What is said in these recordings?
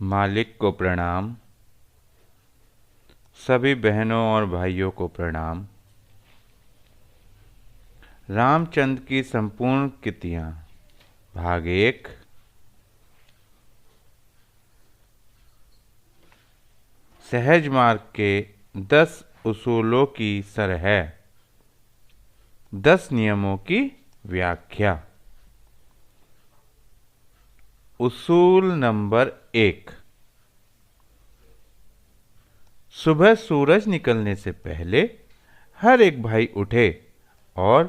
मालिक को प्रणाम। सभी बहनों और भाइयों को प्रणाम। रामचंद्र की संपूर्ण कृतियाँ भाग 1। सहज मार्ग के 10 उसूलों की सरह 10 नियमों की व्याख्या। उसूल नंबर 1। सुबह सूरज निकलने से पहले हर एक भाई उठे और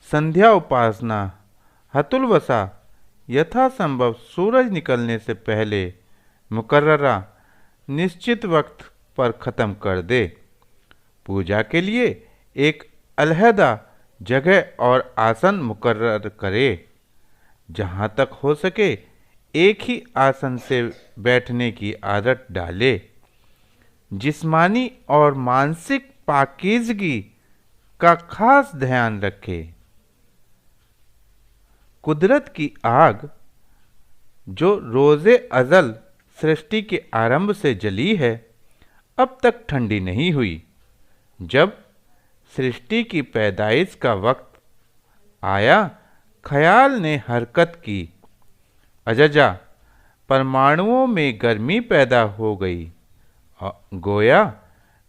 संध्या उपासना हतुलवसा यथासंभव सूरज निकलने से पहले मुकर्ररा निश्चित वक्त पर ख़त्म कर दे। पूजा के लिए एक अलहदा जगह और आसन मुकर्रर करे। जहाँ तक हो सके एक ही आसन से बैठने की आदत डाले। जिस्मानी और मानसिक पाकीज़गी का खास ध्यान रखे। कुदरत की आग जो रोज़े अज़ल सृष्टि के आरंभ से जली है, अब तक ठंडी नहीं हुई। जब सृष्टि की पैदाइश का वक्त आया, ख्याल ने हरकत की। अजजा परमाणुओं में गर्मी पैदा हो गई। गोया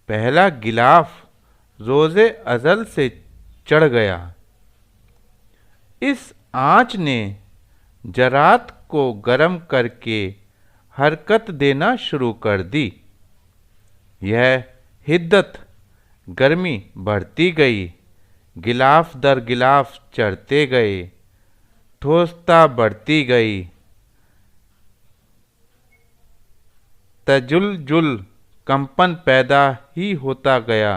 पहला गिलाफ रोज़े अज़ल से चढ़ गया। इस आँच ने जरात को गर्म करके हरकत देना शुरू कर दी। यह हिद्दत गर्मी बढ़ती गई। गिलाफ दर गिलाफ चढ़ते गए। ठोसता बढ़ती गई। तजुलजुल कंपन पैदा ही होता गया।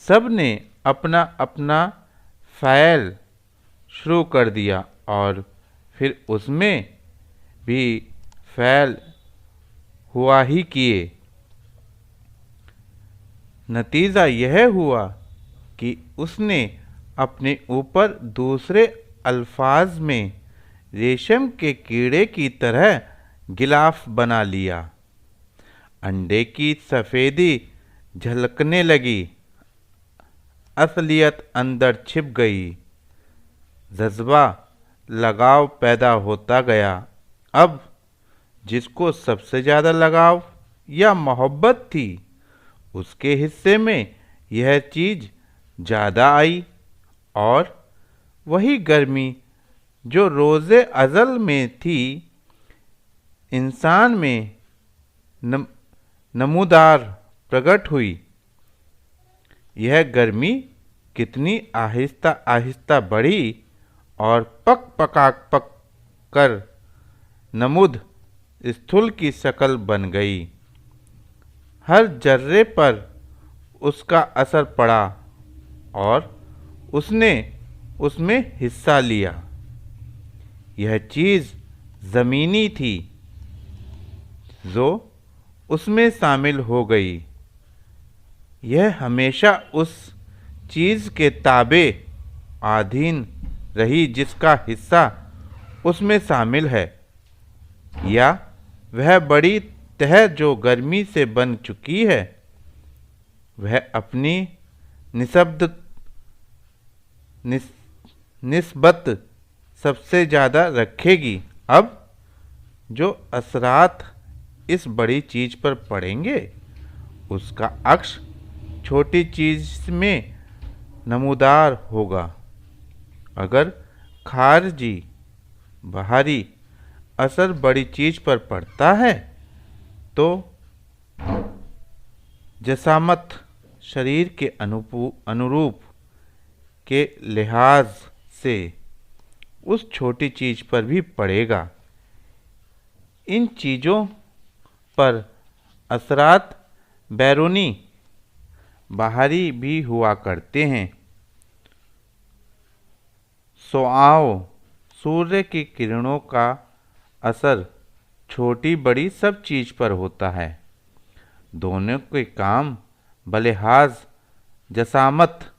सब ने अपना अपना फ़ैल शुरू कर दिया और फिर उसमें भी फ़ैल हुआ ही किए। नतीजा यह हुआ कि उसने अपने ऊपर दूसरे अल्फाज में रेशम के कीड़े की तरह गिलाफ बना लिया। अंडे की सफ़ेदी झलकने लगी। असलियत अंदर छिप गई। जज्बा लगाव पैदा होता गया। अब जिसको सबसे ज़्यादा लगाव या मोहब्बत थी, उसके हिस्से में यह चीज़ ज़्यादा आई और वही गर्मी जो रोज़े अज़ल में थी, इंसान में नमूदार प्रकट हुई। यह गर्मी कितनी आहिस्ता आहिस्ता बढ़ी और पक कर नमुद स्थूल की शक्ल बन गई। हर जर्रे पर उसका असर पड़ा और उसने उसमें हिस्सा लिया। यह चीज़ ज़मीनी थी जो उसमें शामिल हो गई। यह हमेशा उस चीज़ के ताबे अधीन रही जिसका हिस्सा उसमें शामिल है, या वह बड़ी तह जो गर्मी से बन चुकी है, वह अपनी निस्बत सबसे ज़्यादा रखेगी। अब जो असरात इस बड़ी चीज़ पर पड़ेंगे, उसका अक्स छोटी चीज़ में नमूदार होगा। अगर खारजी बाहरी असर बड़ी चीज़ पर पड़ता है, तो जसामत शरीर के अनुरूप के लिहाज से उस छोटी चीज़ पर भी पड़ेगा। इन चीज़ों पर असरात बैरूनी बाहरी भी हुआ करते हैं। सोआओ सूर्य की किरणों का असर छोटी बड़ी सब चीज़ पर होता है। दोनों के काम बलिहाज जसामत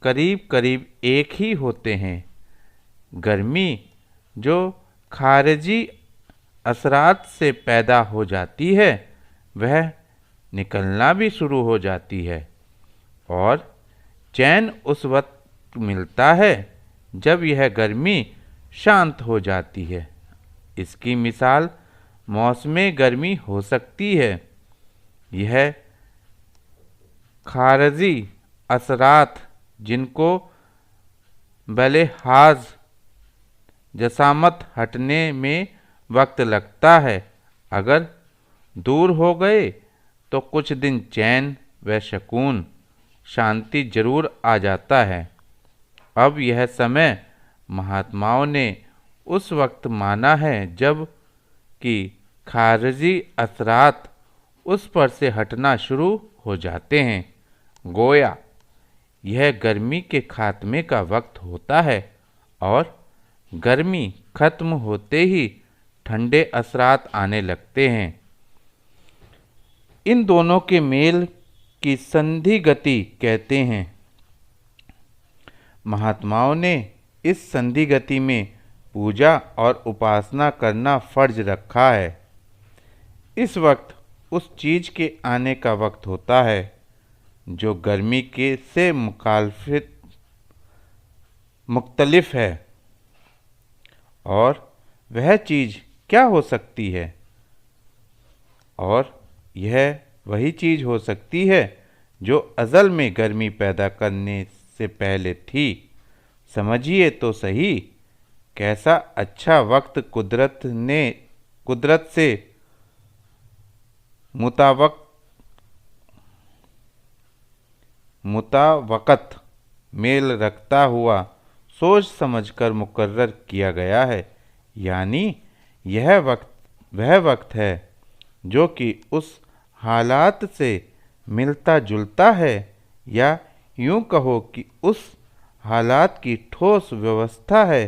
करीब करीब एक ही होते हैं। गर्मी जो खारिजी असरात से पैदा हो जाती है वह निकलना भी शुरू हो जाती है और चैन उस वक्त मिलता है जब यह गर्मी शांत हो जाती है। इसकी मिसाल मौसम गर्मी हो सकती है। यह खारजी असरात जिनको बलेहाज जसामत हटने में वक्त लगता है, अगर दूर हो गए तो कुछ दिन चैन व सुकून शांति जरूर आ जाता है। अब यह समय महात्माओं ने उस वक्त माना है जब कि खारजी असरात उस पर से हटना शुरू हो जाते हैं। गोया यह गर्मी के खात्मे का वक्त होता है और गर्मी खत्म होते ही ठंडे असरात आने लगते हैं। इन दोनों के मेल की संधि गति कहते हैं। महात्माओं ने इस संधि गति में पूजा और उपासना करना फर्ज रखा है। इस वक्त उस चीज के आने का वक्त होता है जो गर्मी के से मुख्तलिफ है। और वह चीज़ क्या हो सकती है? और यह वही चीज़ हो सकती है जो अज़ल में गर्मी पैदा करने से पहले थी। समझिए तो सही, कैसा अच्छा वक्त कुदरत से मुतावकत मेल रखता हुआ सोच समझकर मुकर्रर किया गया है। यानी यह वक्त वह वक्त है जो कि उस हालात से मिलता जुलता है, या यूं कहो कि उस हालात की ठोस व्यवस्था है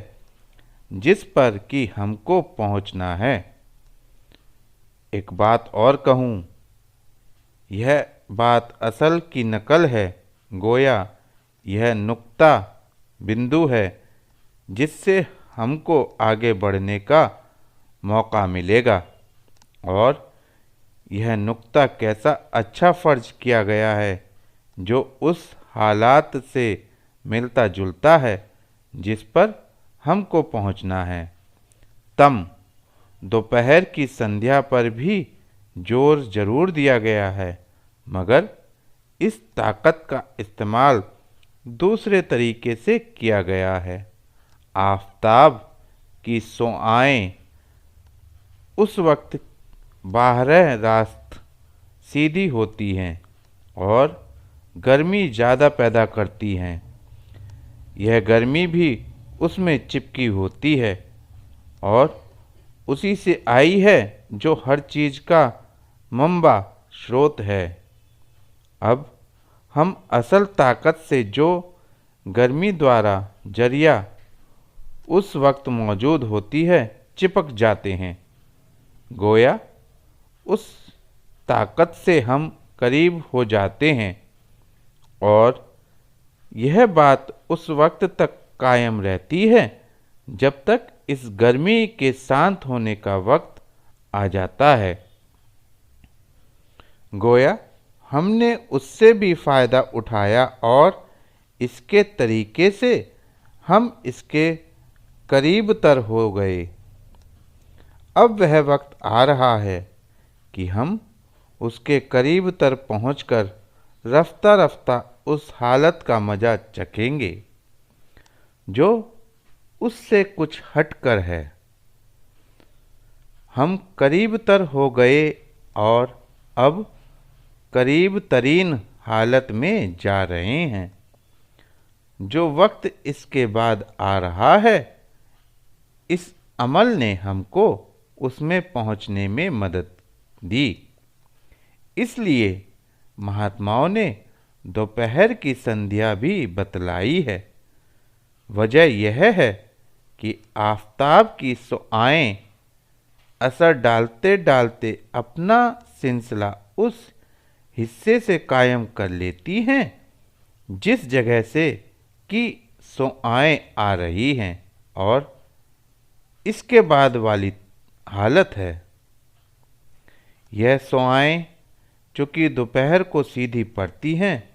जिस पर कि हमको पहुंचना है। एक बात और कहूँ, यह बात असल की नकल है। गोया यह नुक्ता बिंदु है जिससे हमको आगे बढ़ने का मौका मिलेगा। और यह नुक्ता कैसा अच्छा फर्ज किया गया है जो उस हालात से मिलता जुलता है जिस पर हमको पहुंचना है। तम दोपहर की संध्या पर भी जोर जरूर दिया गया है, मगर इस ताकत का इस्तेमाल दूसरे तरीके से किया गया है। आफताब की सोआएं उस वक्त बारह रास्त सीधी होती हैं और गर्मी ज़्यादा पैदा करती हैं। यह गर्मी भी उसमें चिपकी होती है और उसी से आई है जो हर चीज़ का मंबा स्रोत है। अब हम असल ताकत से जो गर्मी द्वारा जरिया उस वक्त मौजूद होती है चिपक जाते हैं। गोया उस ताकत से हम करीब हो जाते हैं और यह बात उस वक्त तक कायम रहती है जब तक इस गर्मी के शांत होने का वक्त आ जाता है। गोया हमने उससे भी फ़ायदा उठाया और इसके तरीके से हम इसके करीब तर हो गए। अब वह वक्त आ रहा है कि हम उसके करीब तर पहुंचकर रफ्ता रफ्ता उस हालत का मज़ा चखेंगे जो उससे कुछ हटकर है। हम करीब तर हो गए और अब करीब तरीन हालत में जा रहे हैं। जो वक्त इसके बाद आ रहा है, इस अमल ने हमको उसमें पहुंचने में मदद दी। इसलिए महात्माओं ने दोपहर की संध्या भी बतलाई है। वजह यह है कि आफताब की सोआएं असर डालते डालते अपना सिलसिला उस हिस्से से कायम कर लेती हैं जिस जगह से कि सोआएं आ रही हैं, और इसके बाद वाली हालत है। यह सोआएं चूँकि दोपहर को सीधी पड़ती हैं,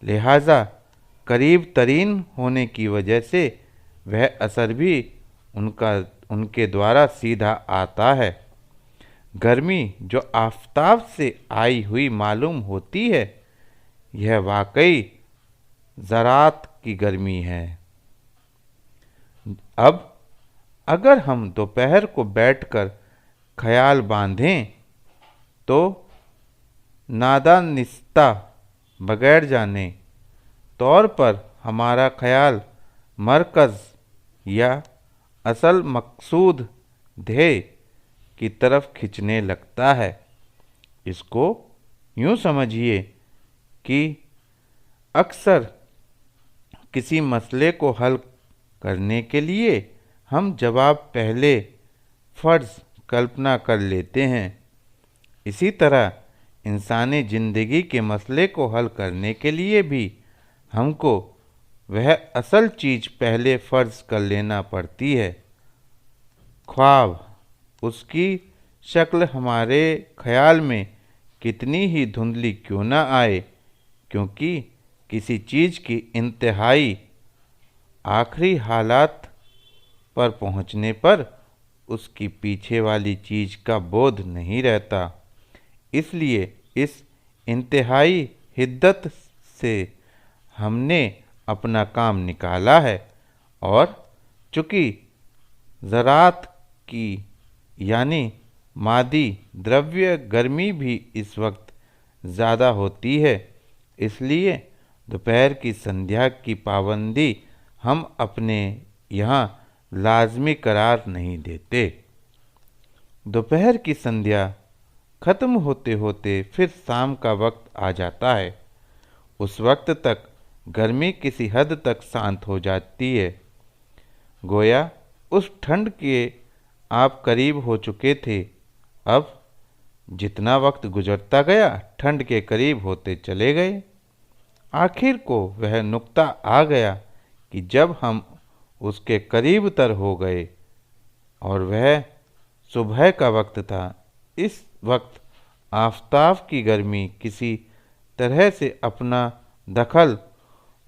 लिहाजा करीब तरीन होने की वजह से वह असर भी उनके द्वारा सीधा आता है। गर्मी जो आफताब से आई हुई मालूम होती है, यह वाकई ज़रात की गर्मी है। अब अगर हम दोपहर को बैठकर ख्याल बांधें तो नादानिस्ता बगैर जाने तौर पर हमारा ख्याल मरकज़ या असल मकसूद ध्येय की तरफ खिंचने लगता है। इसको यूँ समझिए कि अक्सर किसी मसले को हल करने के लिए हम जवाब पहले फ़र्ज़ कल्पना कर लेते हैं। इसी तरह इंसानी ज़िंदगी के मसले को हल करने के लिए भी हमको वह असल चीज़ पहले फ़र्ज़ कर लेना पड़ती है। ख्वाब उसकी शक्ल हमारे ख़याल में कितनी ही धुंधली क्यों न आए, क्योंकि किसी चीज़ की इंतहाई आखिरी हालात पर पहुँचने पर उसकी पीछे वाली चीज़ का बोध नहीं रहता। इसलिए इस इंतहाई हिद्दत से हमने अपना काम निकाला है, और चूँकि ज़रात की यानी मादी द्रव्य गर्मी भी इस वक्त ज़्यादा होती है, इसलिए दोपहर की संध्या की पाबंदी हम अपने यहाँ लाजमी करार नहीं देते। दोपहर की संध्या ख़त्म होते होते फिर शाम का वक्त आ जाता है। उस वक्त तक गर्मी किसी हद तक शांत हो जाती है। गोया उस ठंड के आप करीब हो चुके थे। अब जितना वक्त गुजरता गया ठंड के करीब होते चले गए। आखिर को वह नुक्ता आ गया कि जब हम उसके करीब तर हो गए और वह सुबह का वक्त था। इस वक्त आफताब की गर्मी किसी तरह से अपना दखल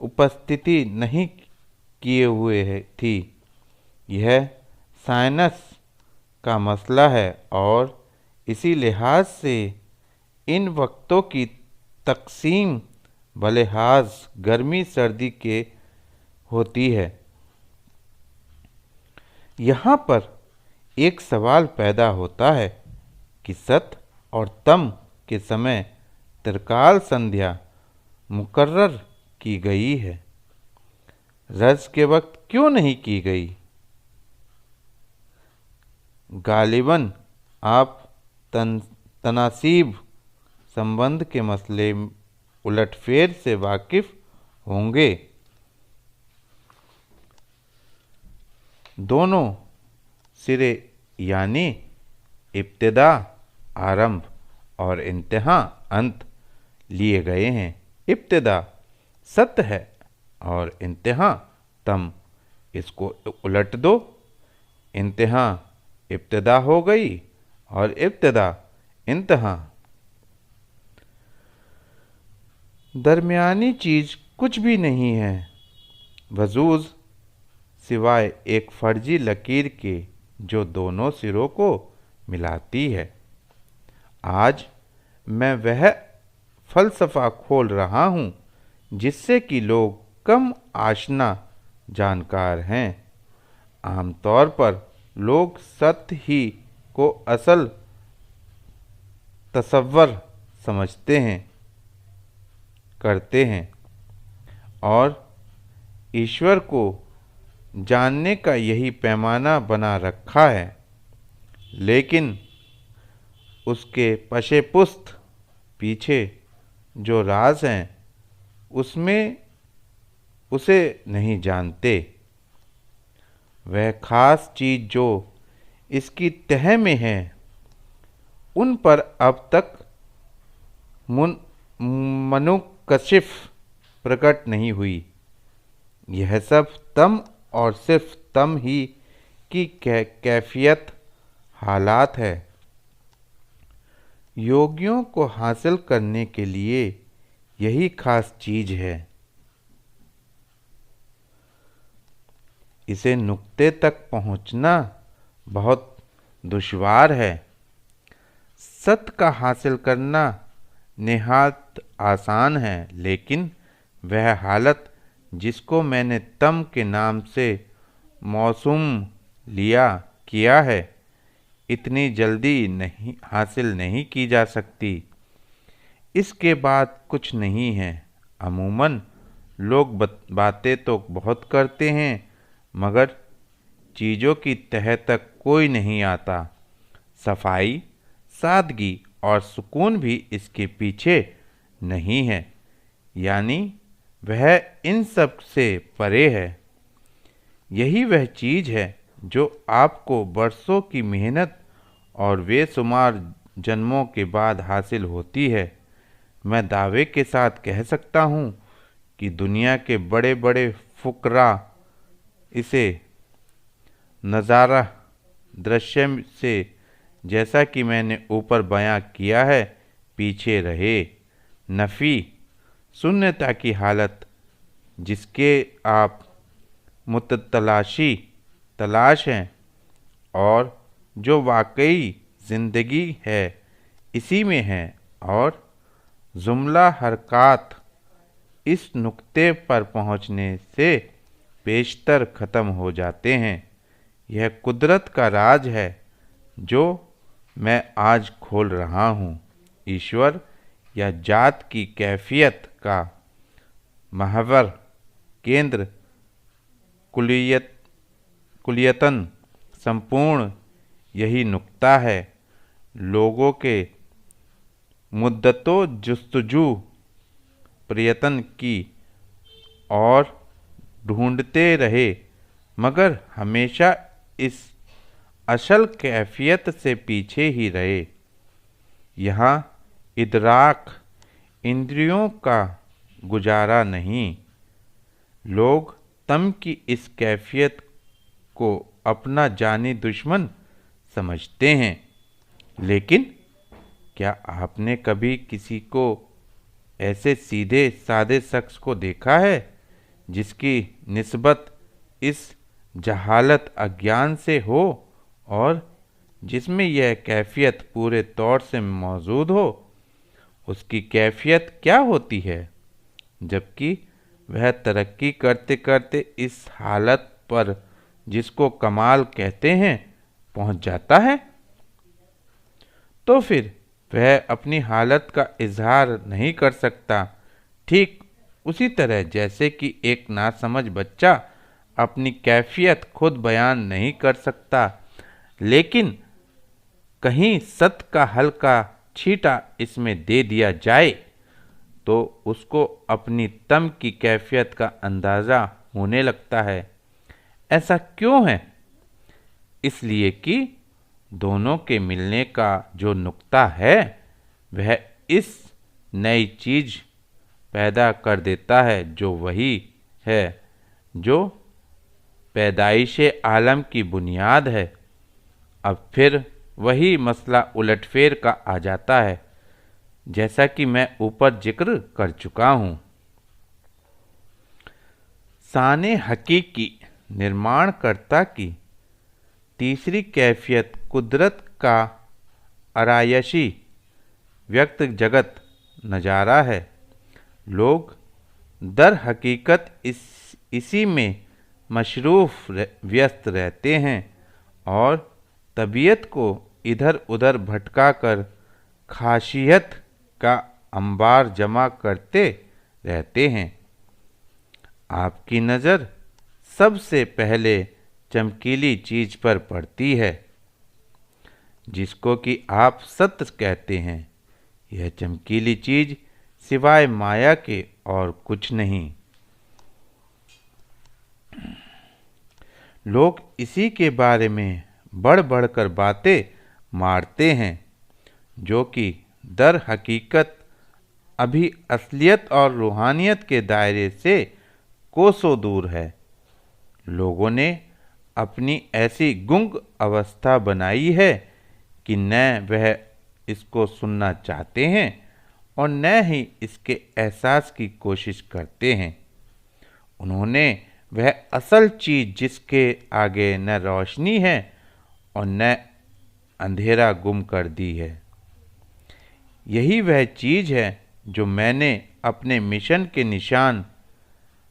उपस्थिति नहीं किए हुए थी। यह साइनस का मसला है और इसी लिहाज से इन वक्तों की तकसीम बलिहाज गर्मी सर्दी के होती है। यहाँ पर एक सवाल पैदा होता है कि सत और तम के समय त्रिकाल संध्या मुकर्रर की गई है, रज के वक्त क्यों नहीं की गई? गालिबन आप तनासीब संबंध के मसले उलटफेर से वाकिफ होंगे। दोनों सिरे यानी इब्तिदा आरंभ और इंतहा अंत लिए गए हैं। इब्तिदा सत्य है और इंतहा तम। इसको उलट दो, इंतहा इब्तिदा हो गई और इब्तिदा इंतहा। दरमियानी चीज़ कुछ भी नहीं है वजूज़ सिवाय एक फर्जी लकीर के जो दोनों सिरों को मिलाती है। आज मैं वह फ़लसफ़ा खोल रहा हूँ जिससे कि लोग कम आशना जानकार हैं। आमतौर पर लोग सत्य ही को असल तसव्वुर समझते हैं, करते हैं और ईश्वर को जानने का यही पैमाना बना रखा है। लेकिन उसके पशेपुस्त पीछे जो राज हैं उसमें उसे नहीं जानते। वह ख़ास चीज़ जो इसकी तह में है उन पर अब तक मनुकशिफ प्रकट नहीं हुई। यह सब तम और सिर्फ तम ही की कैफियत हालात है। योगियों को हासिल करने के लिए यही खास चीज है। इसे नुक्ते तक पहुंचना बहुत दुश्वार है। सत्य का हासिल करना निहायत आसान है, लेकिन वह हालत जिसको मैंने तम के नाम से मौसूम किया है, इतनी जल्दी नहीं हासिल नहीं की जा सकती। इसके बाद कुछ नहीं है। अमूमन लोग बातें तो बहुत करते हैं, मगर चीज़ों की तह तक कोई नहीं आता। सफाई, सादगी और सुकून भी इसके पीछे नहीं है, यानी वह इन सब से परे है। यही वह चीज़ है जो आपको बरसों की मेहनत और बेशुमार जन्मों के बाद हासिल होती है। मैं दावे के साथ कह सकता हूँ कि दुनिया के बड़े बड़े फुकरा इसे नज़ारा दृश्य से, जैसा कि मैंने ऊपर बयां किया है, पीछे रहे। नफ़ी शून्यता की हालत जिसके आप तलाश हैं, और जो वाकई ज़िंदगी है, इसी में है। और जुमला हरकत इस नुक्ते पर पहुंचने से पेशतर ख़त्म हो जाते हैं। यह कुदरत का राज है जो मैं आज खोल रहा हूँ। ईश्वर या जात की कैफियत का महवर केंद्र कुलियतन संपूर्ण यही नुक्ता है। लोगों के मुद्दतों जुस्तजू प्रयत्न की और ढूंढते रहे, मगर हमेशा इस असल कैफियत से पीछे ही रहे। यहाँ इदराक इंद्रियों का गुजारा नहीं। लोग तम की इस कैफियत को अपना जानी दुश्मन समझते हैं। लेकिन क्या आपने कभी किसी को ऐसे सीधे साधे शख्स को देखा है जिसकी निस्बत इस जहालत अज्ञान से हो और जिसमें यह कैफियत पूरे तौर से मौजूद हो? उसकी कैफियत क्या होती है, जबकि वह तरक्की करते करते इस हालत पर, जिसको कमाल कहते हैं, पहुंच जाता है? तो फिर वह अपनी हालत का इजहार नहीं कर सकता। ठीक उसी तरह जैसे कि एक नासमझ बच्चा अपनी कैफियत खुद बयान नहीं कर सकता, लेकिन कहीं सत्य का हल्का छींटा इसमें दे दिया जाए तो उसको अपनी तम की कैफियत का अंदाज़ा होने लगता है। ऐसा क्यों है? इसलिए कि दोनों के मिलने का जो नुक्ता है, वह इस नई चीज़ पैदा कर देता है, जो वही है जो पैदाइश आलम की बुनियाद है। अब फिर वही मसला उलटफेर का आ जाता है, जैसा कि मैं ऊपर जिक्र कर चुका हूँ। शान हकीकी निर्माणकर्ता की तीसरी कैफियत कुदरत का आरायशी व्यक्त जगत नज़ारा है। लोग दर हकीकत इसी में मशरूफ़ व्यस्त रहते हैं और तबीयत को इधर उधर भटका कर खासियत का अंबार जमा करते रहते हैं। आपकी नज़र सबसे पहले चमकीली चीज़ पर पड़ती है, जिसको कि आप सत्य कहते हैं। यह चमकीली चीज़ सिवाय माया के और कुछ नहीं। लोग इसी के बारे में बढ़ बढ़कर बातें मारते हैं, जो कि दर हकीकत अभी असलियत और रूहानियत के दायरे से कोसों दूर है। लोगों ने अपनी ऐसी गुंग अवस्था बनाई है कि न वह इसको सुनना चाहते हैं और न ही इसके एहसास की कोशिश करते हैं। उन्होंने वह असल चीज़ जिसके आगे न रोशनी है और न अंधेरा गुम कर दी है। यही वह चीज़ है जो मैंने अपने मिशन के निशान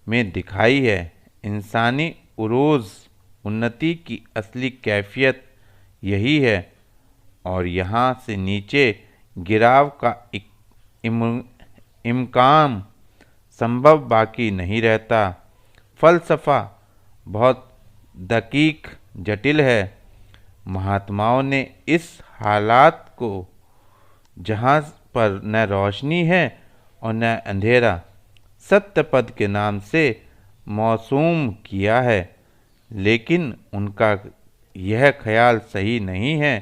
में दिखाई है। इंसानी उरूज़ उन्नति की असली कैफियत यही है और यहाँ से नीचे गिराव का इम्कान संभव बाकी नहीं रहता। फ़लसफ़ा बहुत दकीक जटिल है। महात्माओं ने इस हालात को जहाँ पर न रोशनी है और न अंधेरा सत्य पद के नाम से मौसूम किया है, लेकिन उनका यह ख्याल सही नहीं है।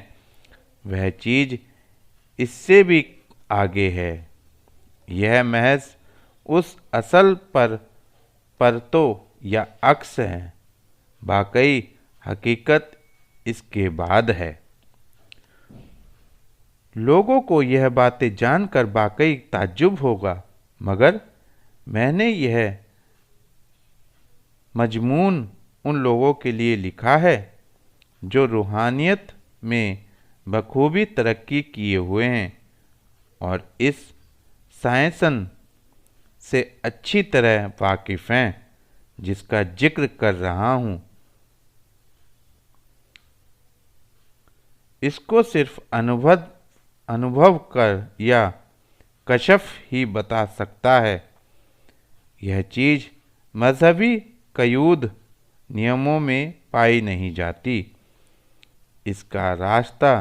वह चीज़ इससे भी आगे है। यह महज उस असल परतो या अक्स है। वाकई हकीकत इसके बाद है। लोगों को यह बातें जानकर वाकई ताज्जुब होगा, मगर मैंने यह मजमून उन लोगों के लिए लिखा है जो रूहानियत में बखूबी तरक्की किए हुए हैं और इस साइंसन से अच्छी तरह वाकिफ़ हैं जिसका जिक्र कर रहा हूँ। इसको सिर्फ अनुभव कर या कशफ ही बता सकता है। यह चीज़ मजहबी कयूद नियमों में पाई नहीं जाती। इसका रास्ता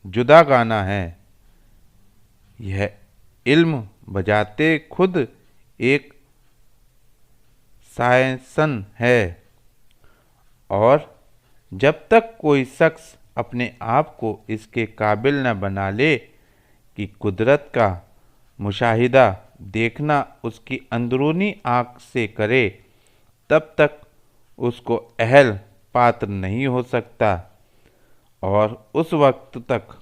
जुदागाना है। यह इल्म बजाते खुद एक साइंसन है और जब तक कोई शख्स अपने आप को इसके काबिल न बना ले कि कुदरत का मुशाहिदा देखना उसकी अंदरूनी आँख से करे, तब तक उसको अहल पात्र नहीं हो सकता और उस वक्त तक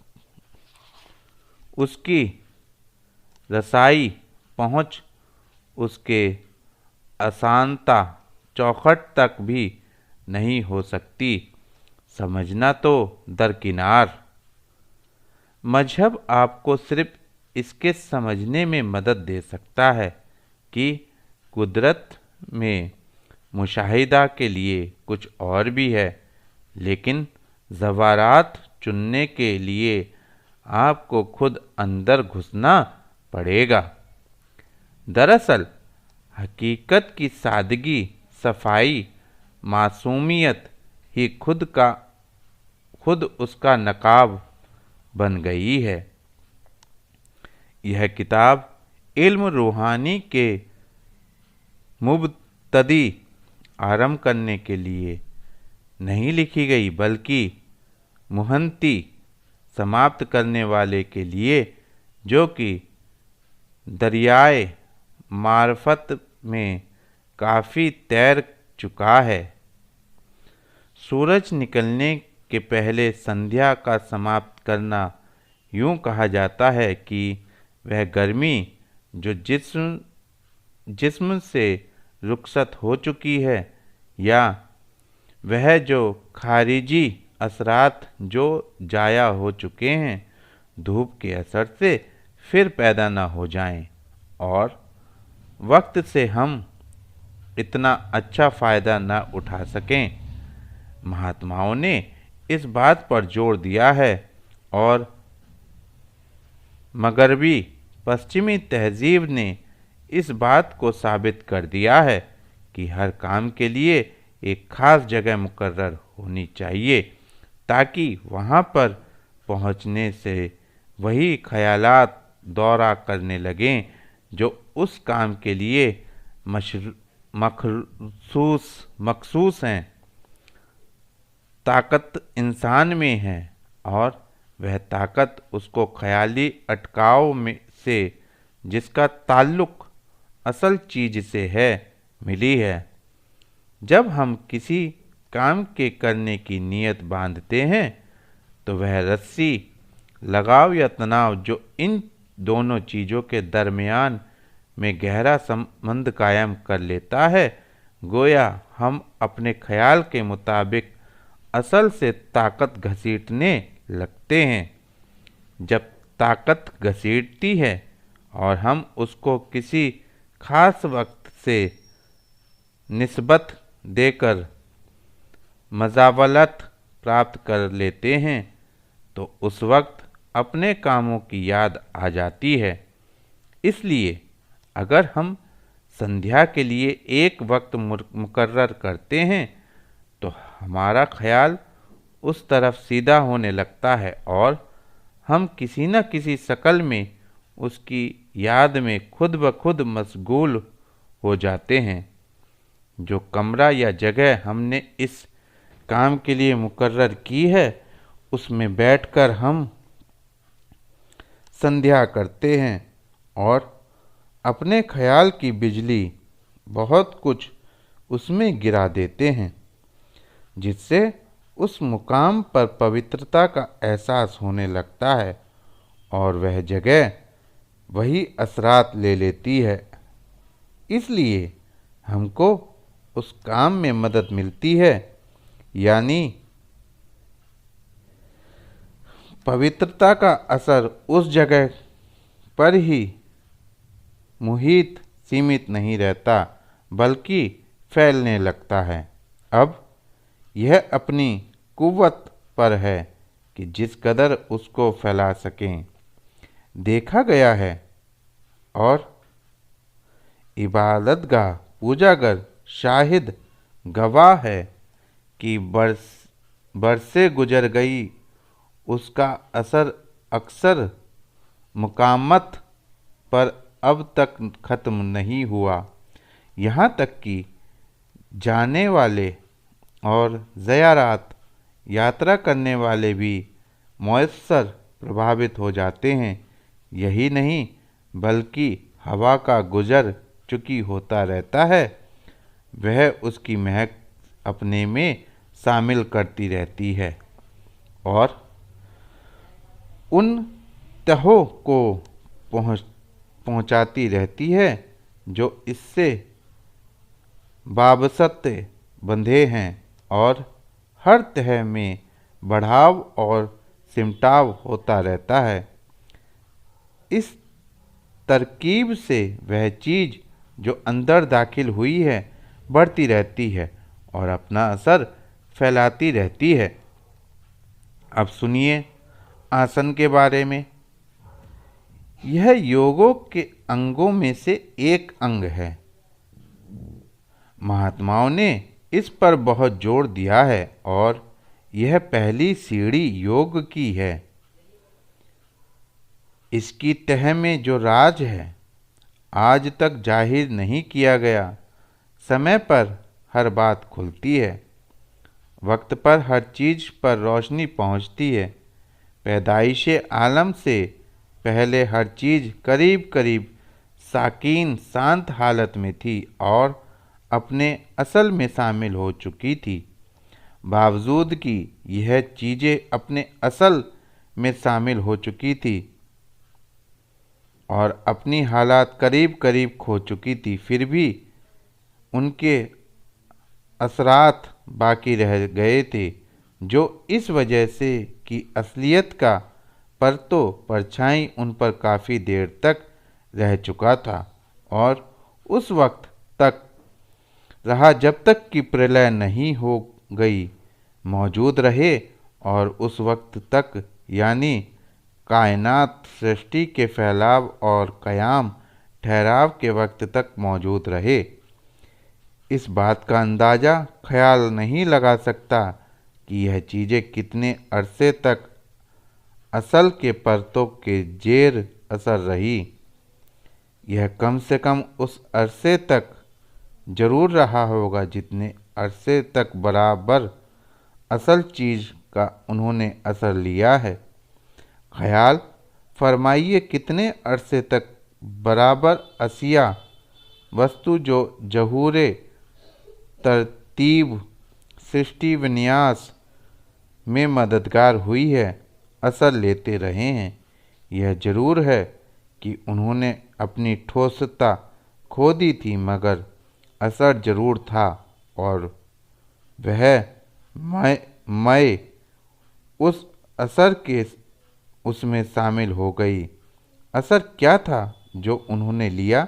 उसकी रसाई पहुँच उसके असानता चौखट तक भी नहीं हो सकती। समझना तो दरकिनार। मजहब आपको सिर्फ इसके समझने में मदद दे सकता है कि कुदरत में मुशाहिदा के लिए कुछ और भी है, लेकिन ज़वारात चुनने के लिए आपको खुद अंदर घुसना पड़ेगा। दरअसल हकीकत की सादगी, सफाई, मासूमियत ही खुद उसका नकाब बन गई है। यह किताब इल्म रूहानी के मुबतदी आरंभ करने के लिए नहीं लिखी गई, बल्कि मुहंती समाप्त करने वाले के लिए जो कि दरियाए मार्फत में काफ़ी तैर चुका है। सूरज निकलने के पहले संध्या का समाप्त करना यूँ कहा जाता है कि वह गर्मी जो जिस्म से रुखसत हो चुकी है, या वह जो खारिजी असरात जो जाया हो चुके हैं, धूप के असर से फिर पैदा न हो जाएं और वक्त से हम इतना अच्छा फ़ायदा न उठा सकें। महात्माओं ने इस बात पर जोर दिया है और मगरबी पश्चिमी तहजीब ने इस बात को साबित कर दिया है कि हर काम के लिए एक ख़ास जगह मुकर्रर होनी चाहिए, ताकि वहाँ पर पहुँचने से वही ख़यालात दौरा करने लगें जो उस काम के लिए मखसूस हैं। ताकत इंसान में है और वह ताकत उसको ख़याली अटकाव में से जिसका ताल्लुक़ असल चीज़ से है मिली है। जब हम किसी काम के करने की नीयत बांधते हैं तो वह रस्सी लगाव या तनाव जो इन दोनों चीज़ों के दरमियान में गहरा संबंध कायम कर लेता है, गोया हम अपने ख्याल के मुताबिक असल से ताकत घसीटने लगते हैं। जब ताकत घसीटती है और हम उसको किसी खास वक्त से निस्बत देकर मजावलत प्राप्त कर लेते हैं, तो उस वक्त अपने कामों की याद आ जाती है। इसलिए अगर हम संध्या के लिए एक वक्त मुकर्रर करते हैं, तो हमारा ख्याल उस तरफ सीधा होने लगता है और हम किसी न किसी शक्ल में उसकी याद में खुद ब खुद मशगूल हो जाते हैं। जो कमरा या जगह हमने इस काम के लिए मुकर्रर की है, उसमें बैठकर हम संध्या करते हैं और अपने ख्याल की बिजली बहुत कुछ उसमें गिरा देते हैं, जिससे उस मुकाम पर पवित्रता का एहसास होने लगता है और वह जगह वही असरात ले लेती है। इसलिए हमको उस काम में मदद मिलती है, यानी पवित्रता का असर उस जगह पर ही मुहित सीमित नहीं रहता, बल्कि फैलने लगता है। अब यह अपनी कुव्वत पर है कि जिस कदर उसको फैला सकें। देखा गया है और इबादतगाह पूजागर शाहिद गवाह है कि बरसें गुजर गई, उसका असर अक्सर मुकामत पर अब तक ख़त्म नहीं हुआ। यहाँ तक कि जाने वाले और ज़यारात यात्रा करने वाले भी मौसर प्रभावित हो जाते हैं। यही नहीं, बल्कि हवा का गुजर चुकी होता रहता है, वह उसकी महक अपने में शामिल करती रहती है और उन तहों को पहुंचाती रहती है जो इससे वाबस्ते बंधे हैं, और हर तह में बढ़ाव और सिमटाव होता रहता है। इस तरकीब से वह चीज़ जो अंदर दाखिल हुई है बढ़ती रहती है और अपना असर फैलाती रहती है। अब सुनिए आसन के बारे में। यह योगों के अंगों में से एक अंग है। महात्माओं ने इस पर बहुत जोर दिया है और यह पहली सीढ़ी योग की है। इसकी तह में जो राज है, आज तक जाहिर नहीं किया गया। समय पर हर बात खुलती है, वक्त पर हर चीज़ पर रोशनी पहुंचती है। पैदाइश आलम से पहले हर चीज़ करीब करीब साकीन शांत हालत में थी और अपने असल में शामिल हो चुकी थी। बावजूद कि यह चीज़ें अपने असल में शामिल हो चुकी थी और अपनी हालात करीब करीब खो चुकी थी, फिर भी उनके असरात बाकी रह गए थे, जो इस वजह से कि असलियत का परतो परछाई उन पर काफ़ी देर तक रह चुका था और उस वक्त तक रहा जब तक कि प्रलय नहीं हो गई मौजूद रहे, और उस वक्त तक यानी कायनात सृष्टि के फैलाव और क़याम ठहराव के वक्त तक मौजूद रहे। इस बात का अंदाज़ा ख्याल नहीं लगा सकता कि यह चीज़ें कितने अरसे तक असल के परतों के जेर असर रही। यह कम से कम उस अरसे तक जरूर रहा होगा जितने अरसे तक बराबर असल चीज़ का उन्होंने असर लिया है। ख्याल फरमाइए कितने अरसे तक बराबर असिया वस्तु जो जहूरे तरतीब सृष्टि विन्यास में मददगार हुई है असर लेते रहे हैं। यह जरूर है कि उन्होंने अपनी ठोसता खो दी थी, मगर असर जरूर था और वह मैं उस असर के उसमें शामिल हो गई। असर क्या था जो उन्होंने लिया?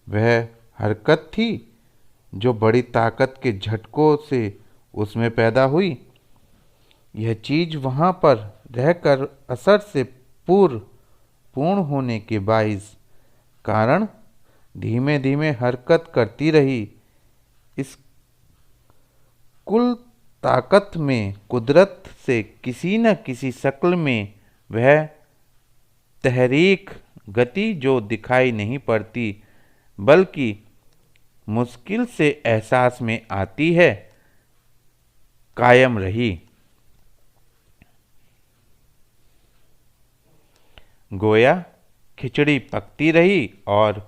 वह हरकत थी जो बड़ी ताकत के झटकों से उसमें पैदा हुई। यह चीज वहां पर रहकर असर से पूर्ण होने के बाइस कारण धीमे धीमे हरकत करती रही। इस कुल ताकत में कुदरत से किसी न किसी शक्ल में वह तहरीक गति जो दिखाई नहीं पड़ती बल्कि मुश्किल से एहसास में आती है, कायम रही। गोया खिचड़ी पकती रही और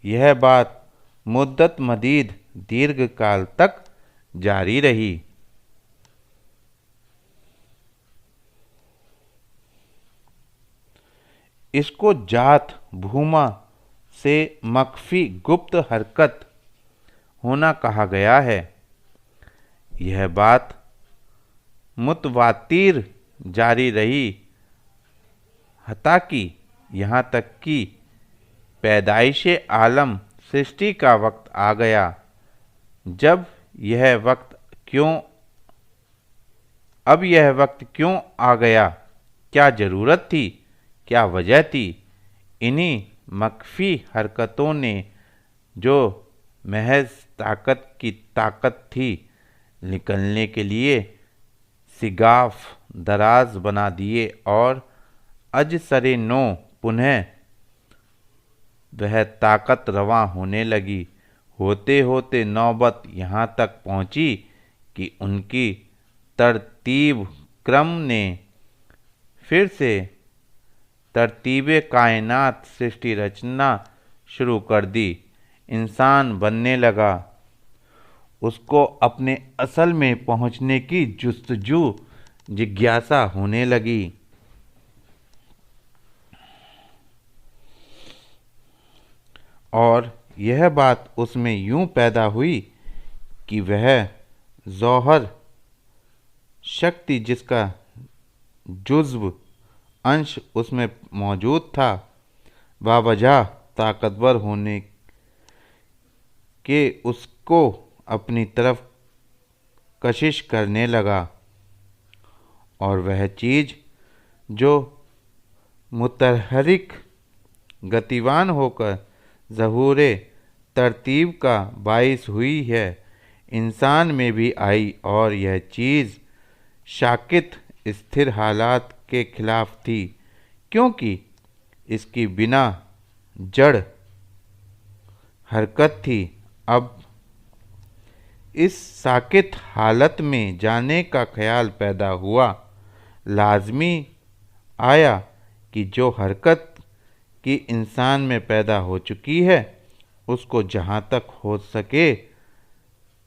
यह बात मुद्दत मदीद दीर्घ काल तक जारी रही। इसको जात भूमा से मख्फी गुप्त हरकत होना कहा गया है। यह बात मुतवातिर जारी रही हता कि यहाँ तक कि पैदाइश आलम सृष्टि का वक्त आ गया। जब यह वक्त क्यों अब यह वक्त क्यों आ गया? क्या ज़रूरत थी? क्या वजह थी? इन्हीं मख्फी हरकतों ने, जो महज ताकत की ताकत थी, निकलने के लिए सिगाफ दराज बना दिए और अजसरे नो पुनः वह ताकत रवां होने लगी। होते होते नौबत यहाँ तक पहुँची कि उनकी तरतीब क्रम ने फिर से तरतीब कायनात सृष्टि रचना शुरू कर दी। इंसान बनने लगा। उसको अपने असल में पहुँचने की जुस्तजू जिज्ञासा होने लगी। और यह बात उसमें यूं पैदा हुई कि वह जौहर शक्ति जिसका जुज़्व अंश उसमें मौजूद था, बावजह ताकतवर होने के उसको अपनी तरफ कशिश करने लगा। और वह चीज़ जो मुतहरिक गतिवान होकर ज़हूरे तरतीब का बाइस हुई है, इंसान में भी आई। और यह चीज़ शाकित स्थिर हालात के खिलाफ थी, क्योंकि इसकी बिना जड़ हरकत थी। अब इस साकित हालत में जाने का ख्याल पैदा हुआ। लाजमी आया कि जो हरकत कि इंसान में पैदा हो चुकी है, उसको जहाँ तक हो सके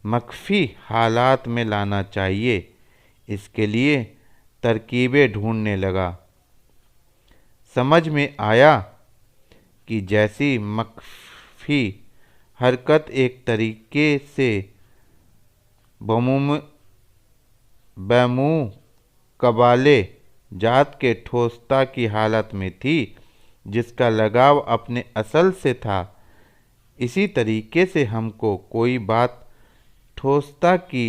मख्फी हालात में लाना चाहिए। इसके लिए तरकीबें ढूंढने लगा। समझ में आया कि जैसी मख्फी हरकत एक तरीके से बेमुँह कबाले जात के ठोसता की हालत में थी, जिसका लगाव अपने असल से था, इसी तरीके से हमको कोई बात ठोसता की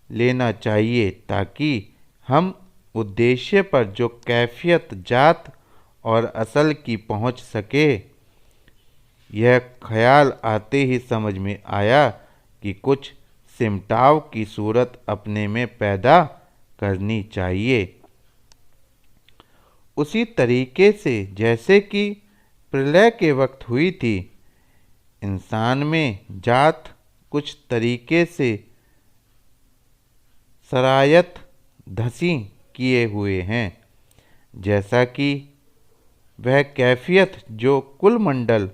लेना चाहिए ताकि हम उद्देश्य पर जो कैफियत जात और असल की पहुंच सके। यह ख्याल आते ही समझ में आया कि कुछ सिमटाव की सूरत अपने में पैदा करनी चाहिए, उसी तरीके से जैसे कि प्रलय के वक्त हुई थी। इंसान में जात कुछ तरीके से सरायत धसी किए हुए हैं, जैसा कि वह कैफियत जो कुलमंडल,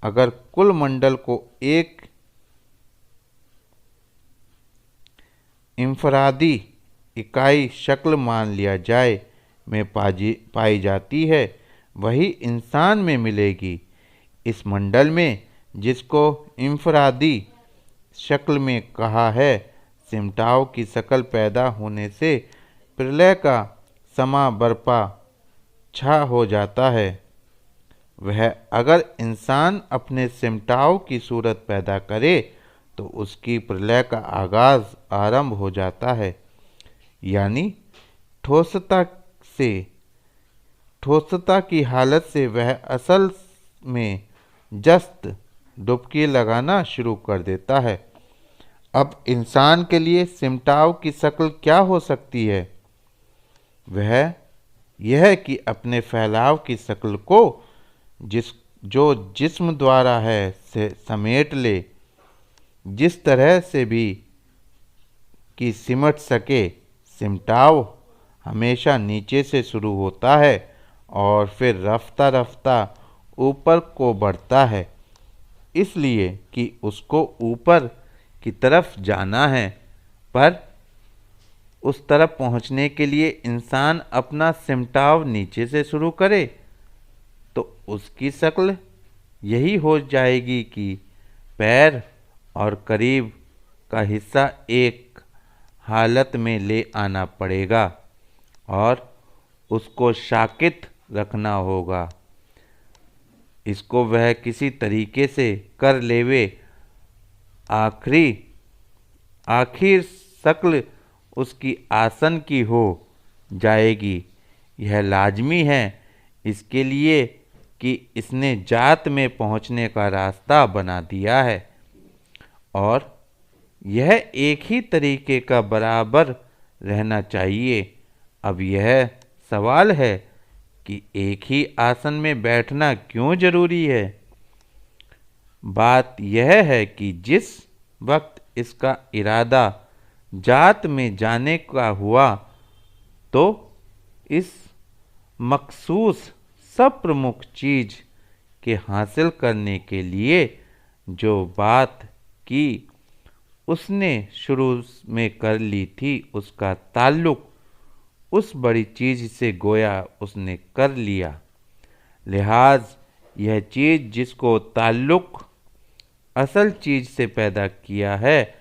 अगर कुलमंडल को एक इंफरादी इकाई शक्ल मान लिया जाए, में पाई जाती है वही इंसान में मिलेगी। इस मंडल में जिसको इंफरादी शक्ल में कहा है, सिमटाव की शकल पैदा होने से प्रलय का समा बरपा छा हो जाता है। वह अगर इंसान अपने सिमटाव की सूरत पैदा करे तो उसकी प्रलय का आगाज आरंभ हो जाता है। यानी ठोसता से ठोसता की हालत से वह असल में जस्त डुबकी लगाना शुरू कर देता है। अब इंसान के लिए सिमटाव की शक्ल क्या हो सकती है? वह यह कि अपने फैलाव की शक्ल को जो जिस्म द्वारा है से समेट ले, जिस तरह से भी कि सिमट सके। सिमटाव हमेशा नीचे से शुरू होता है और फिर रफ्ता रफ्ता ऊपर को बढ़ता है, इसलिए कि उसको ऊपर की तरफ जाना है। पर उस तरफ पहुंचने के लिए इंसान अपना सिमटाव नीचे से शुरू करे तो उसकी शक्ल यही हो जाएगी कि पैर और करीब का हिस्सा एक हालत में ले आना पड़ेगा और उसको शाकित रखना होगा। इसको वह किसी तरीके से कर लेवे। आखिर शक्ल उसकी आसन की हो जाएगी। यह लाजमी है इसके लिए कि इसने जात में पहुंचने का रास्ता बना दिया है और यह एक ही तरीके का बराबर रहना चाहिए। अब यह सवाल है कि एक ही आसन में बैठना क्यों जरूरी है? बात यह है कि जिस वक्त इसका इरादा जात में जाने का हुआ तो इस मखसूस सब प्रमुख चीज के हासिल करने के लिए जो बात की उसने शुरू में कर ली थी, उसका ताल्लुक उस बड़ी चीज से गोया उसने कर लिया। लिहाज यह चीज जिसको ताल्लुक असल चीज से पैदा किया है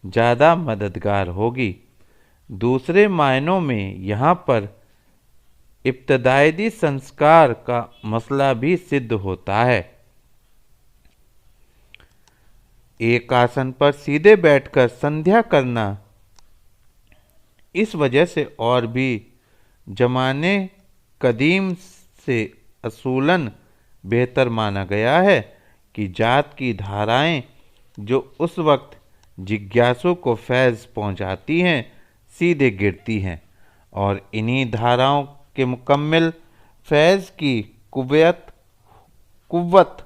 ज़्यादा मददगार होगी। दूसरे मायनों में यहाँ पर इब्तदाई संस्कार का मसला भी सिद्ध होता है। एक आसन पर सीधे बैठकर संध्या करना इस वजह से और भी जमाने कदीम से असूलन बेहतर माना गया है कि जात की धाराएं जो उस वक्त जिज्ञासु को फैज़ पहुंचाती हैं सीधे गिरती हैं और इन्हीं धाराओं के मुकम्मल फैज़ की कुव्वत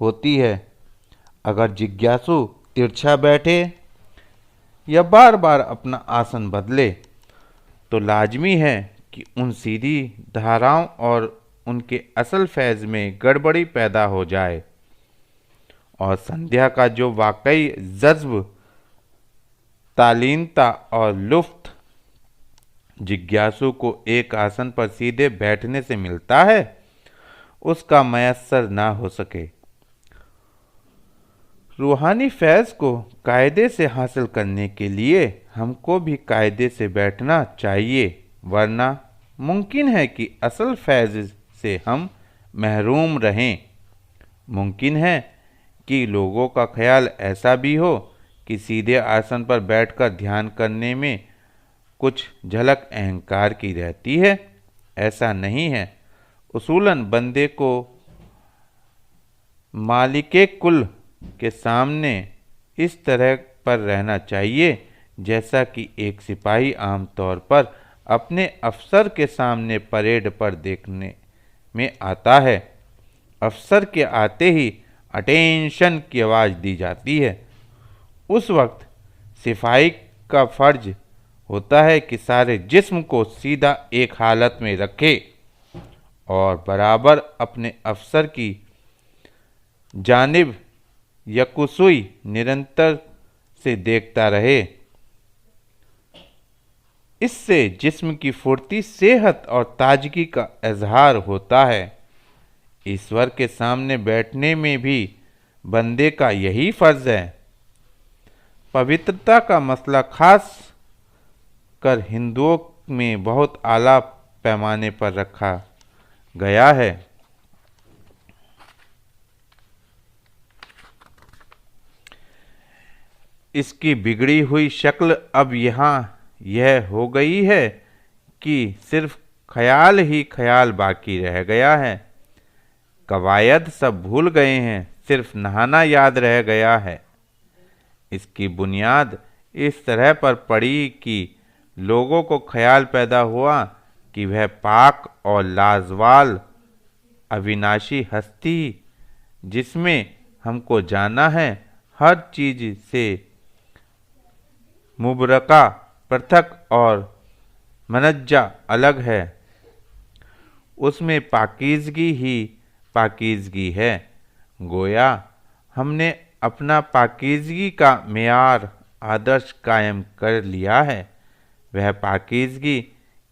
होती है। अगर जिज्ञासु तिरछा बैठे या बार बार अपना आसन बदले तो लाजमी है कि उन सीधी धाराओं और उनके असल फैज़ में गड़बड़ी पैदा हो जाए और संध्या का जो वाकई जज्ब, तालीनता और लुफ्त जिज्ञासु को एक आसन पर सीधे बैठने से मिलता है उसका मयस्सर ना हो सके। रूहानी फैज़ को कायदे से हासिल करने के लिए हमको भी कायदे से बैठना चाहिए, वरना मुमकिन है कि असल फैज़ से हम महरूम रहें। मुमकिन है कि लोगों का ख्याल ऐसा भी हो कि सीधे आसन पर बैठकर ध्यान करने में कुछ झलक अहंकार की रहती है। ऐसा नहीं है। उसूलन बंदे को मालिके कुल के सामने इस तरह पर रहना चाहिए जैसा कि एक सिपाही आमतौर पर अपने अफसर के सामने परेड पर देखने में आता है। अफसर के आते ही अटेंशन की आवाज़ दी जाती है। उस वक्त सिपाही का फर्ज होता है कि सारे जिस्म को सीधा एक हालत में रखे और बराबर अपने अफसर की जानिब यकुसुई निरंतर से देखता रहे। इससे जिस्म की फुर्ती, सेहत और ताजगी का इजहार होता है। ईश्वर के सामने बैठने में भी बंदे का यही फर्ज है। पवित्रता का मसला खास कर हिंदुओं में बहुत आला पैमाने पर रखा गया है। इसकी बिगड़ी हुई शक्ल अब यहाँ यह हो गई है कि सिर्फ ख्याल ही ख्याल बाकी रह गया है। कवायद सब भूल गए हैं, सिर्फ नहाना याद रह गया है। इसकी बुनियाद इस तरह पर पड़ी कि लोगों को ख्याल पैदा हुआ कि वह पाक और लाजवाल अविनाशी हस्ती जिसमें हमको जाना है, हर चीज से मुबरका, पृथक और मनज्जा अलग है, उसमें पाकीज़गी ही पाकीज़गी है। गोया हमने अपना पाकीज़गी का मेयार, आदर्श कायम कर लिया है। वह पाकीज़गी